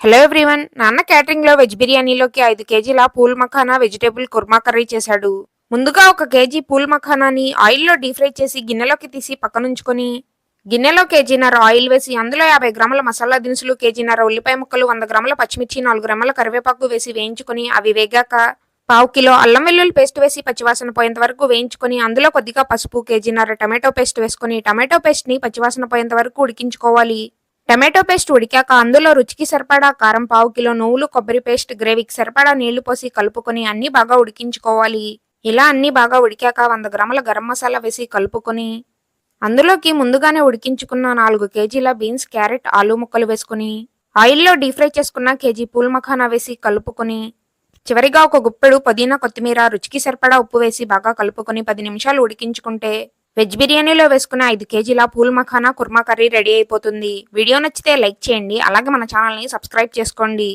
Hello everyone. నాన్న catering లో veg బిర్యానీలోకి 5 కేజీల పూల్ మఖానా వెజిటేబుల్ కుర్మా కర్రీ చేశాడు. ముందుగా 1 కేజీ పూల్ మఖానాని ఆయిల్లో డీప్ ఫ్రై చేసి గిన్నెలోకి తీసి పక్కనుంచుకొని, గిన్నెలో కేజీన్నర ఆయిల్ వేసి అందులో 50 గ్రాముల మసాలా దినుసులు, కేజీన్నర ఉల్లిపాయ ముక్కలు, 100 గ్రాముల పచ్చిమిర్చి, 4 గ్రాముల కరివేపాకు వేసి వేయించుకొని అవి వేగాక పావు కిలో అల్లం వెల్లుల్లి పేస్ట్ వేసి పచ్చివాసన పోయేంత వరకు వేయించుకొని అందులో కొద్దిగా పసుపు, కేజీన్నర టమాటో పేస్ట్ వేసుకొని టమాటో పేస్ట్ ని పచ్చివాసన పోయేంత వరకు ఉడికించుకోవాలి. టమాటో పేస్ట్ ఉడికాక అందులో రుచికి సరిపడా కారం, పావు కిలో నువ్వులు, కొబ్బరి పేస్ట్, గ్రేవీకి సరిపడా నీళ్లు పోసి కలుపుకొని అన్ని బాగా ఉడికించుకోవాలి. ఇలా అన్ని బాగా ఉడికాక 100 గ్రాముల గరం మసాలా వేసి కలుపుకొని అందులోకి ముందుగానే ఉడికించుకున్న 4 కేజీల బీన్స్, క్యారెట్, ఆలు ముక్కలు వేసుకుని ఆయిల్లో డీప్ ఫ్రై చేసుకున్న కేజీ పూల్ మఖానా వేసి కలుపుకొని చివరిగా 1 గుప్పెడు పుదీనా, కొత్తిమీర, రుచికి సరిపడా ఉప్పు వేసి బాగా కలుపుకొని 10 నిమిషాలు ఉడికించుకుంటే వెజ్ బిర్యానీలో వేసుకున్న 5 కేజీల పూల్ మఖానా కుర్మా కర్రీ రెడీ అయిపోతుంది. వీడియో నచ్చితే లైక్ చేయండి. అలాగే మన ఛానల్ని సబ్స్క్రైబ్ చేసుకోండి.